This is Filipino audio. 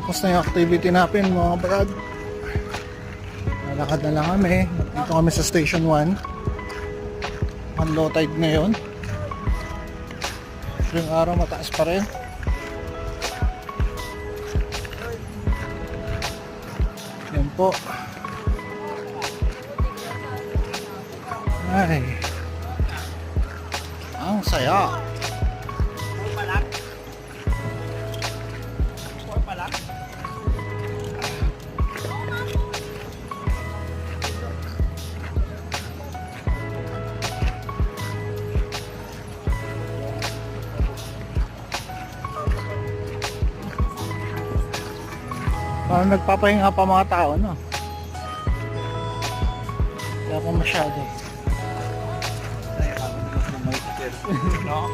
Tapos na yung activity natin mga brad. Lalakad na lang kami. Dito kami sa station 1. Ang low tide ngayon. Yung araw mataas pa rin. Yan po. Ay. Ang saya. Parang nagpapahinga pa mga tao, no? Kaya pa masyado. No?